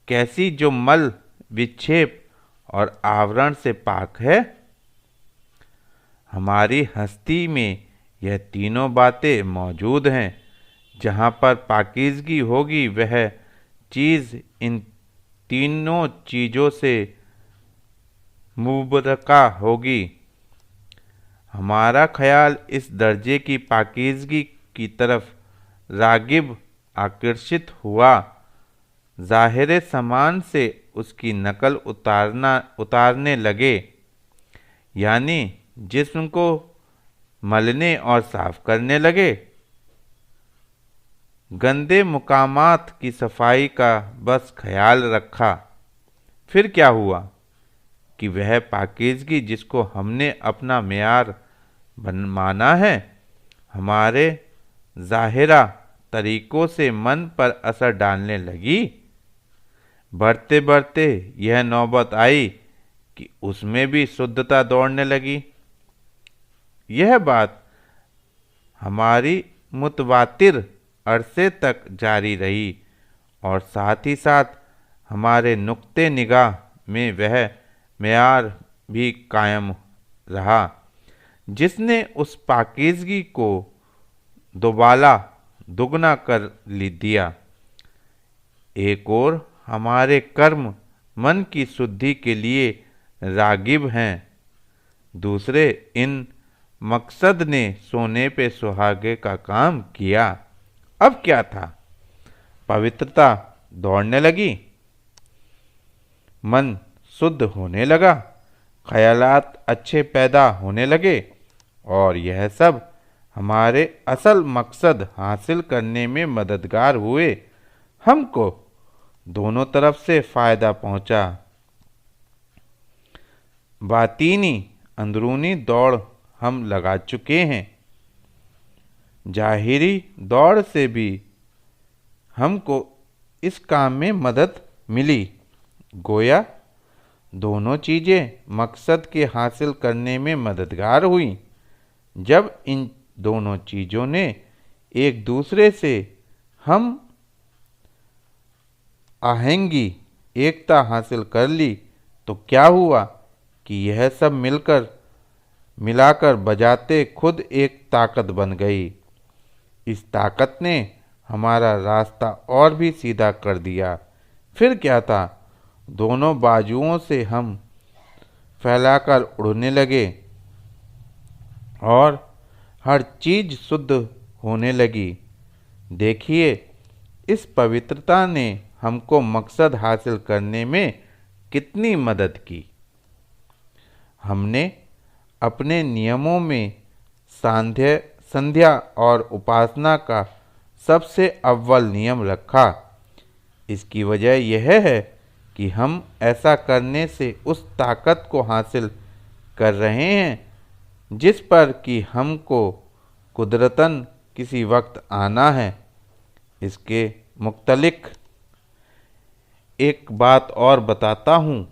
कैसी जो मल, विक्षेप और आवरण से पाक है। हमारी हस्ती में यह तीनों बातें मौजूद हैं। जहाँ पर पाकीज़गी होगी वह चीज़ इन तीनों चीज़ों से मुबरका होगी। हमारा ख्याल इस दर्जे की पाकीज़गी की तरफ रागिब आकर्षित हुआ, ज़ाहिर सामान से उसकी नकल उतारने लगे, यानी जिस्म को मलने और साफ करने लगे। गंदे मुकामात की सफाई का बस ख्याल रखा। फिर क्या हुआ कि वह पाकीज़गी जिसको हमने अपना मेयार माना है, हमारे ज़ाहिरा तरीक़ों से मन पर असर डालने लगी। बढ़ते बढ़ते यह नौबत आई कि उसमें भी शुद्धता दौड़ने लगी। यह बात हमारी मुतवातिर अरसे तक जारी रही और साथ ही साथ हमारे नुक्ते निगाह में वह मेयार भी कायम रहा जिसने उस पाकीज़गी को दोबाला दुगना कर दिया। एक और हमारे कर्म मन की शुद्धि के लिए रागिब हैं, दूसरे इन मकसद ने सोने पे सुहागे का काम किया। अब क्या था? पवित्रता दौड़ने लगी, मन शुद्ध होने लगा, ख्यालात अच्छे पैदा होने लगे और यह सब हमारे असल मकसद हासिल करने में मददगार हुए। हमको दोनों तरफ से फ़ायदा पहुंचा। बातीनी अंदरूनी दौड़ हम लगा चुके हैं, जाहिरी दौड़ से भी हमको इस काम में मदद मिली। गोया दोनों चीज़ें मकसद के हासिल करने में मददगार हुई। जब इन दोनों चीज़ों ने एक दूसरे से हम आहंगी, एकता हासिल कर ली तो क्या हुआ कि यह सब मिलाकर बजाते खुद एक ताकत बन गई। इस ताकत ने हमारा रास्ता और भी सीधा कर दिया। फिर क्या था? दोनों बाजुओं से हम फैलाकर उड़ने लगे और हर चीज़ शुद्ध होने लगी। देखिए, इस पवित्रता ने हमको मकसद हासिल करने में कितनी मदद की। हमने अपने नियमों में संध्या और उपासना का सबसे अव्वल नियम रखा। इसकी वजह यह है कि हम ऐसा करने से उस ताकत को हासिल कर रहे हैं जिस पर कि हमको कुदरतन किसी वक्त आना है। इसके मुख्तलिक एक बात और बताता हूँ।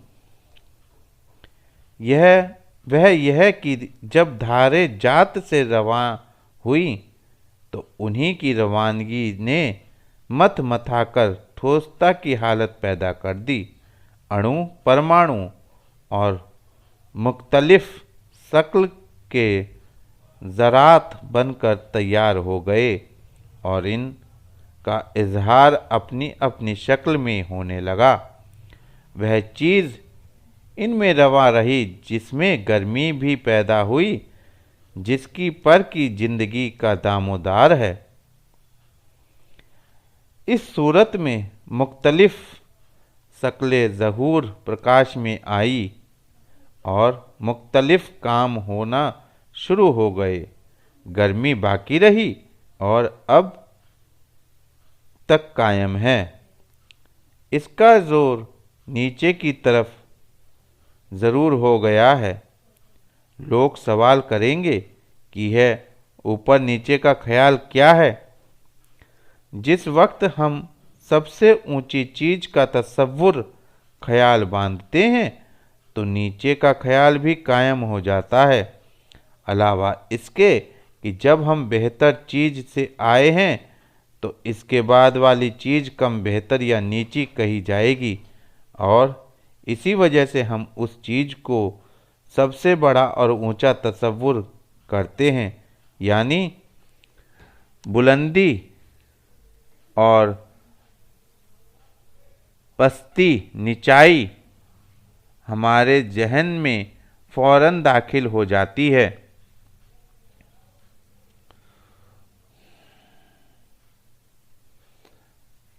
यह कि जब धारे जात से रवां हुई तो उन्हीं की रवानगी ने मथ मथाकर ठोसता की हालत पैदा कर दी। अणु, परमाणु और मुख्तलिफ शक्ल के ज़रात बनकर तैयार हो गए और इनका इजहार अपनी अपनी शक्ल में होने लगा। वह चीज़ इनमें रवा रही जिसमें गर्मी भी पैदा हुई, जिसकी पर की जिंदगी का दामोदार है। इस सूरत में मुख्तलिफ शक्लें ज़हूर प्रकाश में आई और मुख्तलिफ काम होना शुरू हो गए। गर्मी बाकी रही और अब तक कायम है। इसका जोर नीचे की तरफ ज़रूर हो गया है। लोग सवाल करेंगे कि यह ऊपर नीचे का ख्याल क्या है। जिस वक्त हम सबसे ऊंची चीज़ का तसव्वुर ख्याल बांधते हैं तो नीचे का ख्याल भी कायम हो जाता है। अलावा इसके कि जब हम बेहतर चीज़ से आए हैं तो इसके बाद वाली चीज़ कम बेहतर या नीची कही जाएगी और इसी वजह से हम उस चीज़ को सबसे बड़ा और ऊंचा तसव्वुर करते हैं। यानी बुलंदी और पस्ती, निचाई हमारे जहन में फौरन दाखिल हो जाती है।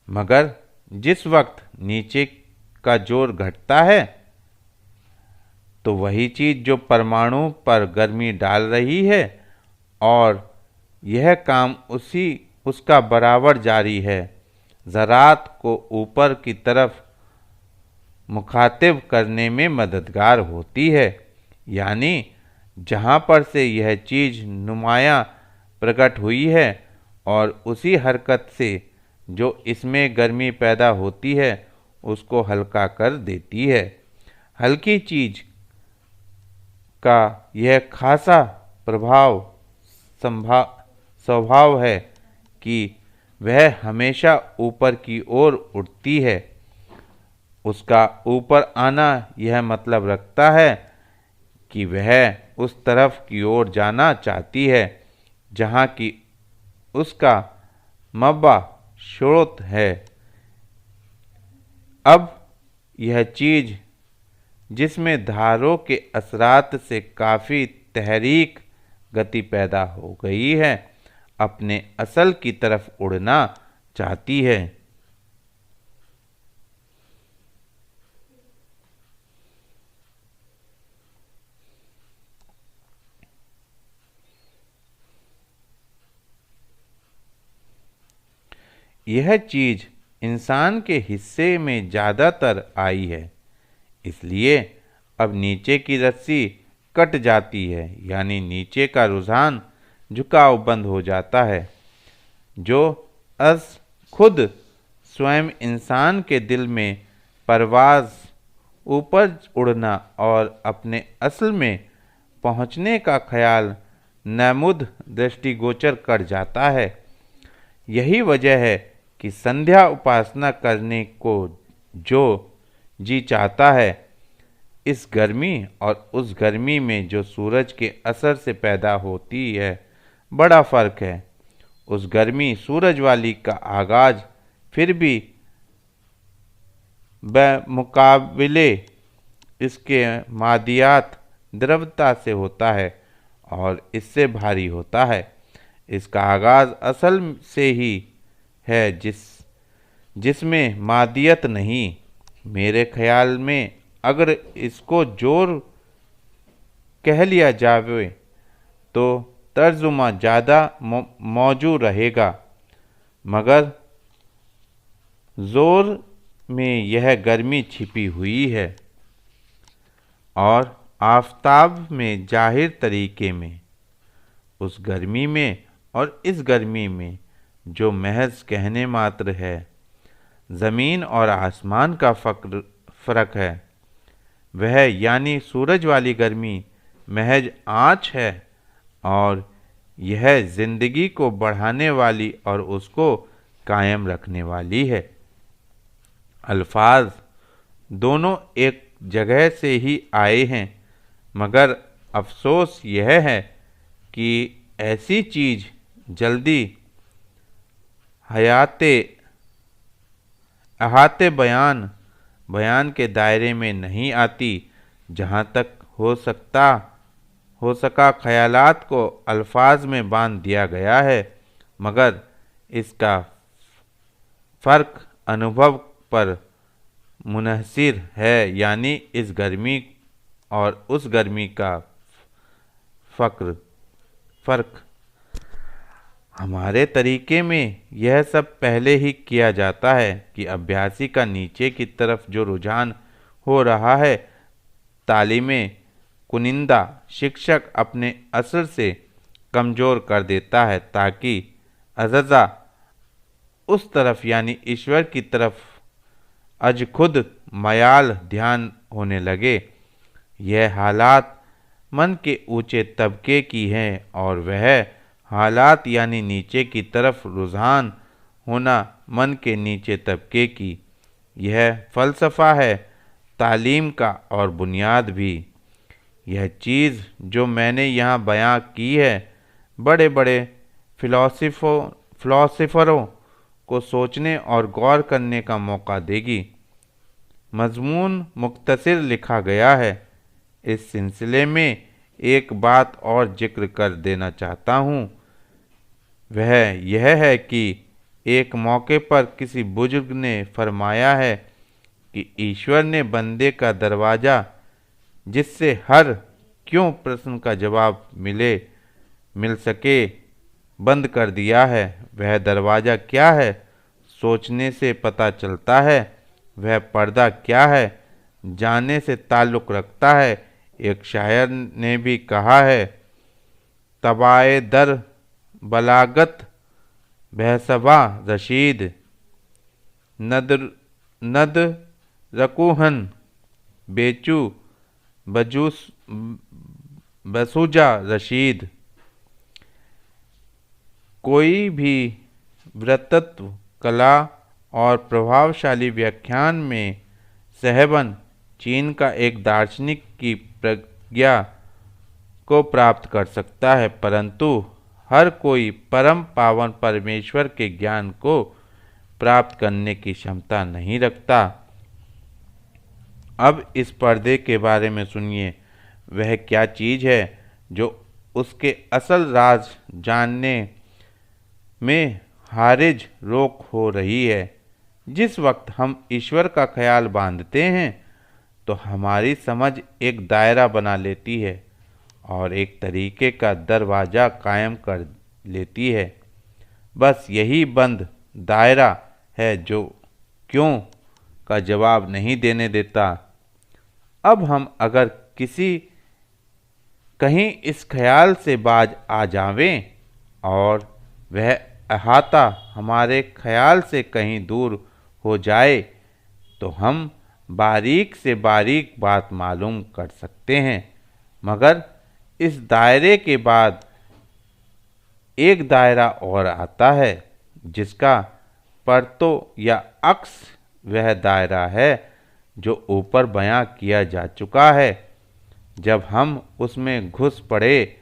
मगर जिस वक्त नीचे का जोर घटता है तो वही चीज़ जो परमाणु पर गर्मी डाल रही है और यह काम उसका बराबर जारी है, ज़रात को ऊपर की तरफ मुखातिब करने में मददगार होती है। यानी जहाँ पर से यह चीज़ नुमायाँ प्रकट हुई है और उसी हरकत से जो इसमें गर्मी पैदा होती है उसको हल्का कर देती है। हल्की चीज़ का यह खासा स्वभाव है कि वह हमेशा ऊपर की ओर उठती है। उसका ऊपर आना यह मतलब रखता है कि वह उस तरफ की ओर जाना चाहती है जहाँ की उसका मब्बा स्रोत है। अब यह चीज़ जिसमें धारों के असरात से काफ़ी तहरीक गति पैदा हो गई है, अपने असल की तरफ उड़ना चाहती है। यह चीज़ इंसान के हिस्से में ज़्यादातर आई है, इसलिए अब नीचे की रस्सी कट जाती है। यानी नीचे का रुझान झुकाव बंद हो जाता है, जो खुद स्वयं इंसान के दिल में परवाज़, ऊपर उड़ना और अपने असल में पहुँचने का ख्याल नमुद दृष्टिगोचर कर जाता है। यही वजह है कि संध्या उपासना करने को जो जी चाहता है, इस गर्मी और उस गर्मी में जो सूरज के असर से पैदा होती है बड़ा फ़र्क है। उस गर्मी सूरज वाली का आगाज़ फिर भी बेमुकाबिले इसके मादियात द्रवता से होता है और इससे भारी होता है। इसका आगाज़ असल से ही है जिसमें मादियत नहीं। मेरे ख्याल में अगर इसको जोर कह लिया जावे तो तर्जुमा ज़्यादा मौजू रहेगा, मगर ज़ोर में यह गर्मी छिपी हुई है और आफताब में जाहिर तरीके में। उस गर्मी में और इस गर्मी में जो महज कहने मात्र है, ज़मीन और आसमान का फ़र्क है। वह यानी सूरज वाली गर्मी महज आँच है और यह ज़िंदगी को बढ़ाने वाली और उसको कायम रखने वाली है। अल्फाज दोनों एक जगह से ही आए हैं, मगर अफसोस यह है कि ऐसी चीज़ जल्दी अहाते बयान के दायरे में नहीं आती। जहाँ तक हो सका ख्यालात को अल्फाज में बांध दिया गया है, मगर इसका फ़र्क अनुभव पर मुनहसिर है, यानी इस गर्मी और उस गर्मी का फ़र्क। हमारे तरीके में यह सब पहले ही किया जाता है कि अभ्यासी का नीचे की तरफ जो रुझान हो रहा है, तालीमे कुनिंदा शिक्षक अपने असर से कमज़ोर कर देता है, ताकि अज़ज़ा उस तरफ यानी ईश्वर की तरफ अज खुद मयाल ध्यान होने लगे। यह हालात मन के ऊंचे तबके की हैं और वह हालात यानी नीचे की तरफ रुझान होना मन के नीचे तबके की। यह फ़लसफ़ा है तालीम का और बुनियाद भी। यह चीज़ जो मैंने यहाँ बयां की है, बड़े बड़े फ़िलॉसफ़रों को सोचने और गौर करने का मौका देगी। मज़मून मुख्तसर लिखा गया है। इस सिलसिले में एक बात और जिक्र कर देना चाहता हूँ। वह यह है कि एक मौके पर किसी बुजुर्ग ने फरमाया है कि ईश्वर ने बंदे का दरवाज़ा, जिससे हर क्यों प्रश्न का जवाब मिल सके, बंद कर दिया है। वह दरवाज़ा क्या है, सोचने से पता चलता है। वह पर्दा क्या है, जानने से ताल्लुक़ रखता है। एक शायर ने भी कहा है, तबाए दर बलागत बहसबा रशीद, नद रकूहन बेचू बसूजा रशीद। कोई भी वक्तृत्व कला और प्रभावशाली व्याख्यान में सहबन चीन का एक दार्शनिक की प्रज्ञा को प्राप्त कर सकता है, परंतु हर कोई परम पावन परमेश्वर के ज्ञान को प्राप्त करने की क्षमता नहीं रखता। अब इस पर्दे के बारे में सुनिए। वह क्या चीज़ है जो उसके असल राज जानने में हारिज रोक हो रही है। जिस वक्त हम ईश्वर का ख्याल बांधते हैं, तो हमारी समझ एक दायरा बना लेती है और एक तरीके का दरवाज़ा कायम कर लेती है। बस यही बंद दायरा है जो क्यों का जवाब नहीं देने देता। अब हम अगर कहीं इस ख्याल से बाज आ जावें और वह अहाता हमारे ख्याल से कहीं दूर हो जाए, तो हम बारीक से बारीक बात मालूम कर सकते हैं। मगर इस दायरे के बाद एक दायरा और आता है, जिसका परतो या अक्स वह दायरा है जो ऊपर बयां किया जा चुका है। जब हम उसमें घुस पड़े,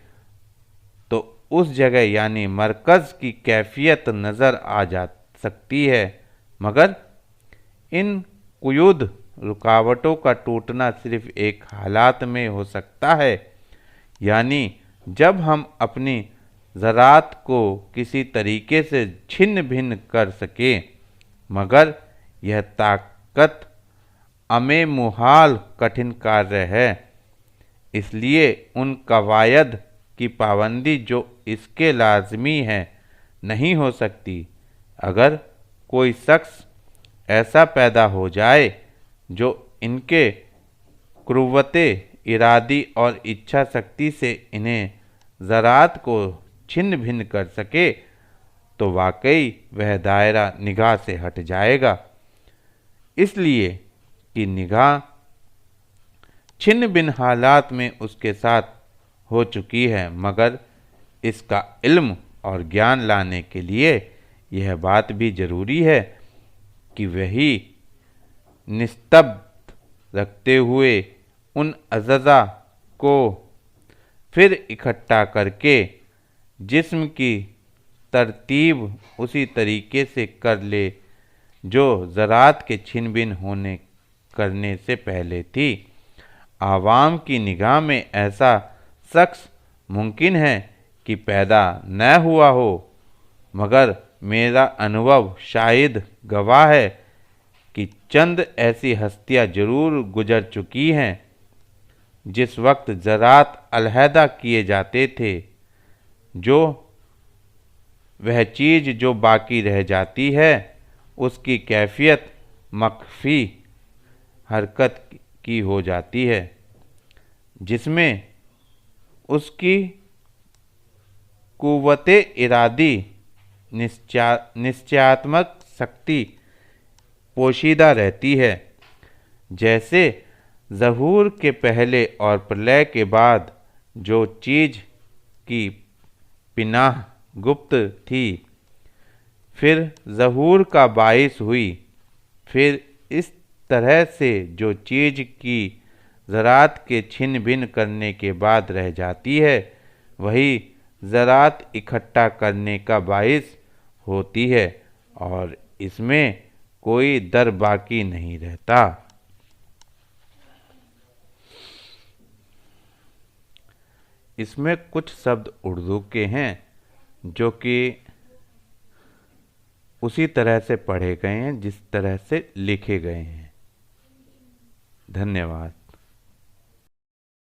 तो उस जगह यानी मरकज़ की कैफियत नज़र आ जा सकती है। मगर इन कुयूद रुकावटों का टूटना सिर्फ एक हालात में हो सकता है, यानी जब हम अपनी ज़रात को किसी तरीके से छिन्न भिन्न कर सकें। मगर यह ताकत अमे मुहाल कठिन कार्य है, इसलिए उन कवायद की पाबंदी जो इसके लाजमी है नहीं हो सकती। अगर कोई शख्स ऐसा पैदा हो जाए जो इनके कुव्वते इरादी और इच्छा शक्ति से इन्हें ज़रात को छिन्न भिन्न कर सके, तो वाकई वह दायरा निगाह से हट जाएगा। इसलिए कि निगाह छिन्न भिन्न हालात में उसके साथ हो चुकी है। मगर इसका इल्म और ज्ञान लाने के लिए यह बात भी ज़रूरी है कि वही निस्तब्ध रखते हुए उन अज़्ज़ा को फिर इकट्ठा करके जिस्म की तरतीब उसी तरीके से कर ले जो ज़रात के छिन भिन होने करने से पहले थी। आवाम की निगाह में ऐसा शख्स मुमकिन है कि पैदा न हुआ हो, मगर मेरा अनुभव शायद गवाह है कि चंद ऐसी हस्तियां जरूर गुजर चुकी हैं। जिस वक्त ज़रात अलहदा किए जाते थे, जो वह चीज़ जो बाकी रह जाती है उसकी कैफियत मख्फी हरकत की हो जाती है, जिसमें उसकी कुव्वते इरादी निश्चयात्मक शक्ति पोशीदा रहती है। जैसे ज़हूर के पहले और प्रलय के बाद जो चीज़ की पिनाह गुप्त थी, फिर ज़हूर का बाइस हुई, फिर इस तरह से जो चीज़ की ज़रात के छिन भिन करने के बाद रह जाती है, वही ज़रात इकट्ठा करने का बाइस होती है और इसमें कोई दर बाकी नहीं रहता। इसमें कुछ शब्द उर्दू के हैं जो कि उसी तरह से पढ़े गए हैं जिस तरह से लिखे गए हैं। धन्यवाद।